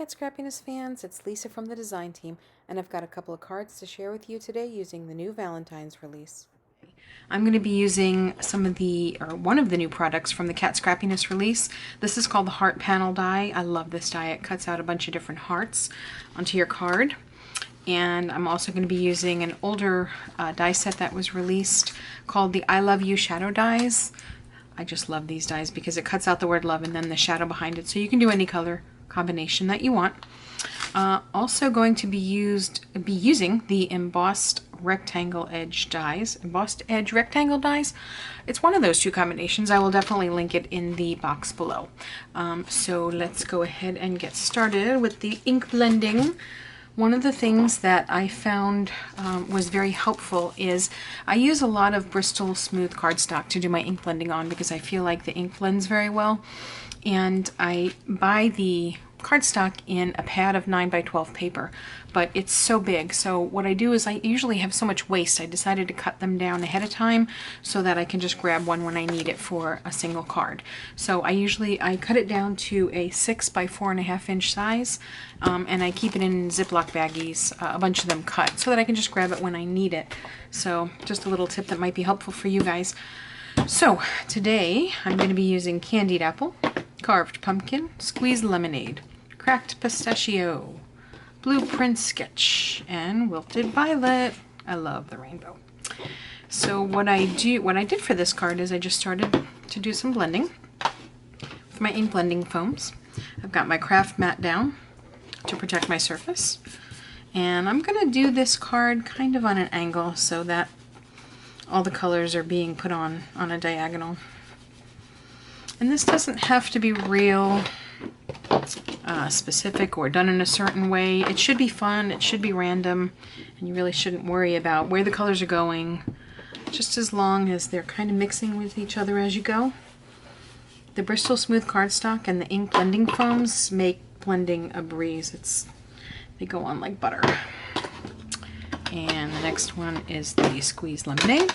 Kat Scrappiness fans, it's Lisa from the design team, and I've got a couple of cards to share with you today using the new Valentine's release. I'm going to be using one of the new products from the Kat Scrappiness release. This is called the Heart Panel die. I love this die. It cuts out a bunch of different hearts onto your card. And I'm also going to be using an older die set that was released called the I Love You Shadow dies. I just love these dies because it cuts out the word love and then the shadow behind it, so you can do any color combination that you want. Also going to be using the embossed rectangle edge dies, embossed edge rectangle dies. It's one of those two combinations. I will definitely link it in the box below. So let's go ahead and get started with the ink blending. One of the things that I found was very helpful is I use a lot of Bristol smooth cardstock to do my ink blending on because I feel like the ink blends very well. And I buy the cardstock in a pad of 9x12 paper, but it's so big. So what I do is I usually have so much waste. I decided to cut them down ahead of time so that I can just grab one when I need it for a single card. So I cut it down to a 6x4.5 inch size, and I keep it in Ziploc baggies, a bunch of them cut, so that I can just grab it when I need it. So just a little tip that might be helpful for you guys. So today I'm going to be using candied apple, carved pumpkin, squeezed lemonade, cracked pistachio, blueprint sketch, and wilted violet. I love the rainbow. So what I did for this card is I just started to do some blending with my ink blending foams. I've got my craft mat down to protect my surface, and I'm going to do this card kind of on an angle so that all the colors are being put on a diagonal. And this doesn't have to be real specific or done in a certain way. It should be fun, it should be random, and you really shouldn't worry about where the colors are going, just as long as they're kind of mixing with each other as you go. The Bristol smooth cardstock and the ink blending foams make blending a breeze. They go on like butter. And the next one is the squeezed lemonade.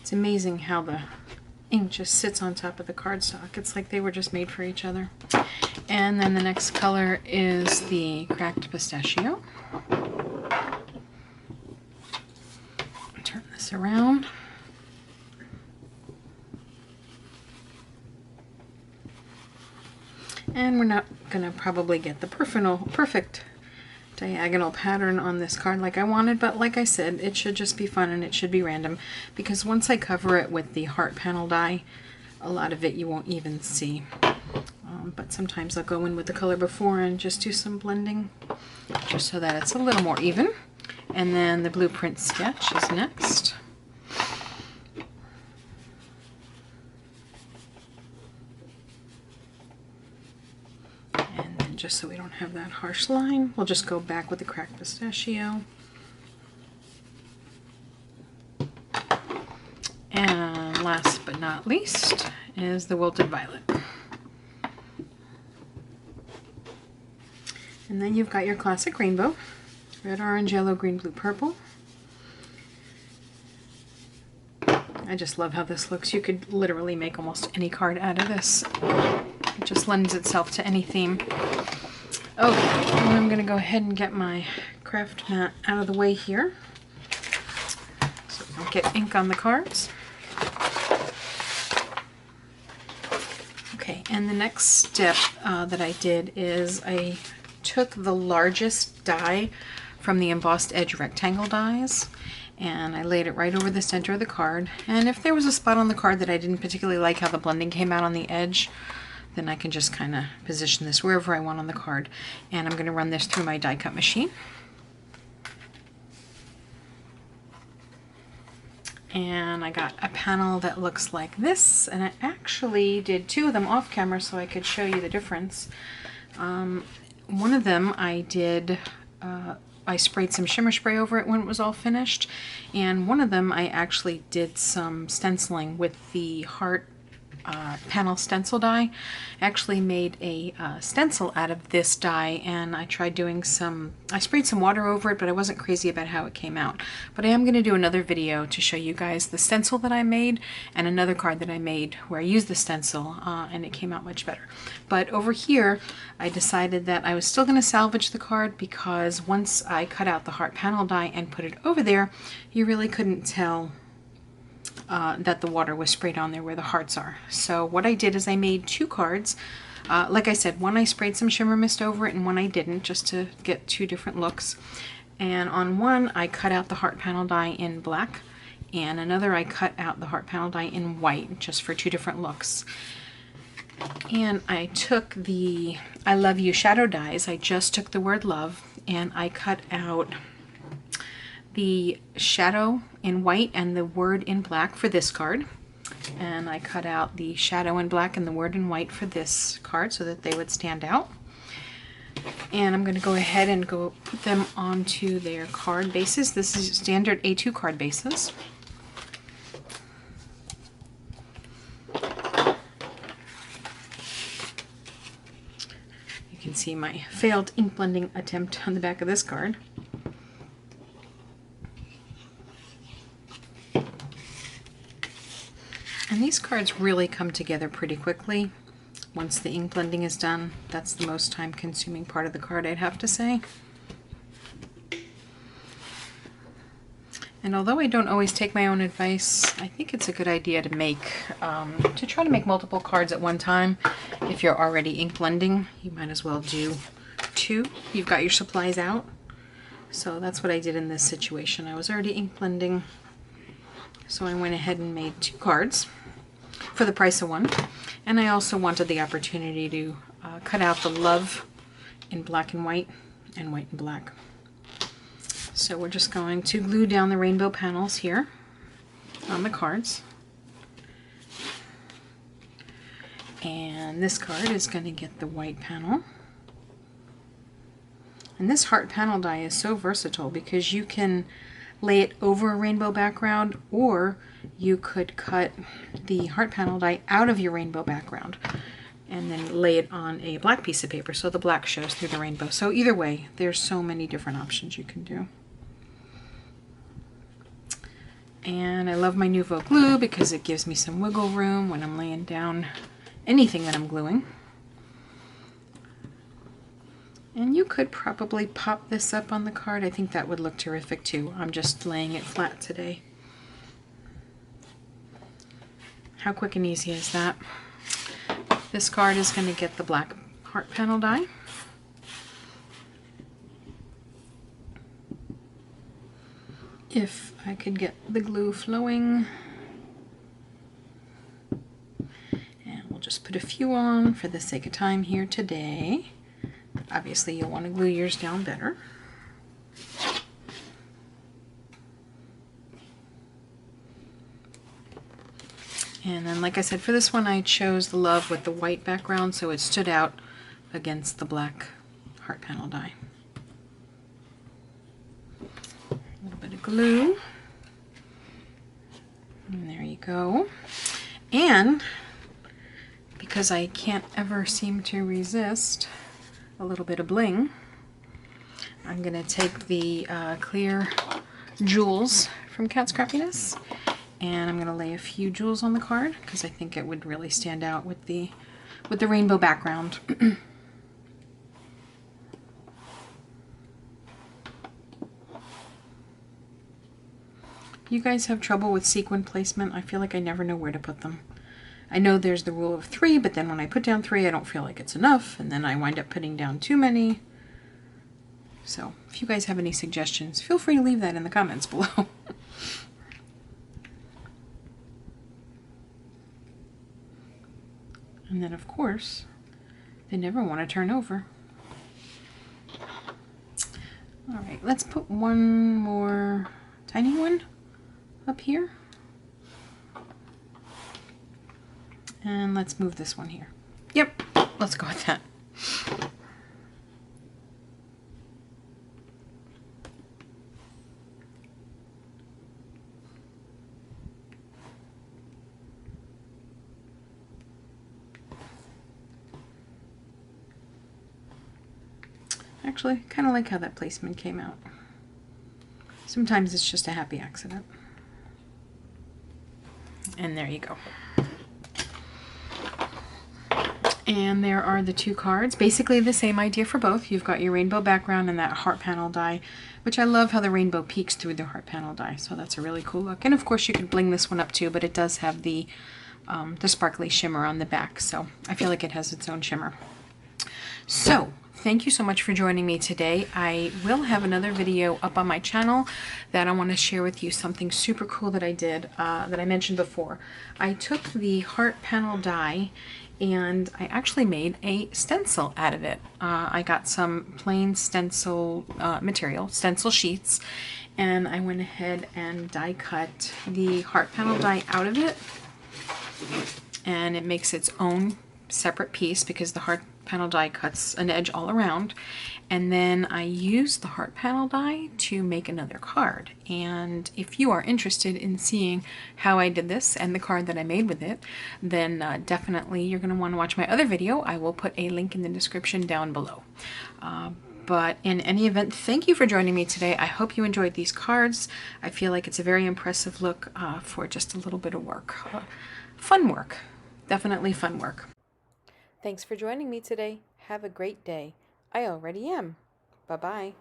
It's amazing how the ink just sits on top of the cardstock. It's like they were just made for each other. And then the next color is the cracked pistachio. Turn this around. And we're not going to probably get the perfect diagonal pattern on this card like I wanted, but like I said, it should just be fun and it should be random, because once I cover it with the heart panel die, a lot of it you won't even see. But sometimes I'll go in with the color before and just do some blending just so that it's a little more even. And then the blueprint sketch is next. Just so we don't have that harsh line, we'll just go back with the cracked pistachio. And last but not least is the wilted violet. And then you've got your classic rainbow: red, orange, yellow, green, blue, purple. I just love how this looks. You could literally make almost any card out of this. It just lends itself to any theme. Okay, and I'm going to go ahead and get my craft mat out of the way here so I don't get ink on the cards. Okay, and the next step that I did is I took the largest die from the embossed edge rectangle dies, and I laid it right over the center of the card. And if there was a spot on the card that I didn't particularly like how the blending came out on the edge, then I can just kind of position this wherever I want on the card. And I'm going to run this through my die cut machine. And I got a panel that looks like this, and I actually did two of them off camera so I could show you the difference. One of them I sprayed some shimmer spray over it when it was all finished, and one of them I actually did some stenciling with the heart panel stencil die. I actually made a stencil out of this die, and I tried doing I sprayed some water over it, but I wasn't crazy about how it came out. But I am going to do another video to show you guys the stencil that I made and another card that I made where I used the stencil, and it came out much better. But over here, I decided that I was still going to salvage the card because once I cut out the heart panel die and put it over there, you really couldn't tell that the water was sprayed on there where the hearts are. So what I did is I made two cards. Like I said, one I sprayed some shimmer mist over it and one I didn't, just to get two different looks. And on one I cut out the heart panel die in black, and another I cut out the heart panel die in white, just for two different looks. And I took the I Love You shadow dies. I just took the word love and I cut out the shadow in white and the word in black for this card. And I cut out the shadow in black and the word in white for this card so that they would stand out. And I'm going to go ahead and go put them onto their card bases. This is standard A2 card bases. You can see my failed ink blending attempt on the back of this card. And these cards really come together pretty quickly once the ink blending is done. That's the most time consuming part of the card, I'd have to say. And although I don't always take my own advice, I think it's a good idea to try to make multiple cards at one time. If you're already ink blending, you might as well do two. You've got your supplies out. So that's what I did in this situation. I was already ink blending, so I went ahead and made two cards for the price of one. And I also wanted the opportunity to cut out the love in black and white and black. So we're just going to glue down the rainbow panels here on the cards. And this card is going to get the white panel. And this heart panel die is so versatile because you can lay it over a rainbow background, or you could cut the heart panel die out of your rainbow background and then lay it on a black piece of paper so the black shows through the rainbow. So either way, there's so many different options you can do. And I love my Nouveau glue because it gives me some wiggle room when I'm laying down anything that I'm gluing. And you could probably pop this up on the card. I think that would look terrific too. I'm just laying it flat today. How quick and easy is that? This card is going to get the black heart panel die. If I could get the glue flowing. And we'll just put a few on for the sake of time here today. Obviously, you'll want to glue yours down better. And then, like I said, for this one, I chose the love with the white background, so it stood out against the black heart panel die. A little bit of glue. And there you go. And because I can't ever seem to resist a little bit of bling, I'm going to take the clear jewels from Kat Scrappiness, and I'm going to lay a few jewels on the card because I think it would really stand out with the rainbow background. You guys have trouble with sequin placement? I feel like I never know where to put them. I know there's the rule of 3, but then when I put down 3, I don't feel like it's enough, and then I wind up putting down too many. So, if you guys have any suggestions, feel free to leave that in the comments below. And then, of course, they never want to turn over. Alright, let's put one more tiny one up here. And let's move this one here. Yep, let's go with that. actually kind of like how that placement came out. Sometimes it's just a happy accident. And there you go. And there are the two cards. Basically the same idea for both. You've got your rainbow background and that heart panel die, which I love how the rainbow peeks through the heart panel die. So that's a really cool look. And of course you can bling this one up too, but it does have the sparkly shimmer on the back. So I feel like it has its own shimmer. So thank you so much for joining me today. I will have another video up on my channel that I want to share with you, something super cool that I did that I mentioned before. I took the heart panel die and I actually made a stencil out of it. I got some plain stencil material, stencil sheets, and I went ahead and die cut the heart panel die out of it, and it makes its own separate piece because the heart panel die cuts an edge all around. And then I used the heart panel die to make another card. And if you are interested in seeing how I did this and the card that I made with it, then definitely you're going to want to watch my other video. I will put a link in the description down below. But in any event, thank you for joining me today. I hope you enjoyed these cards. I feel like it's a very impressive look for just a little bit of work. Fun work. Definitely fun work. Thanks for joining me today. Have a great day. I already am. Bye-bye.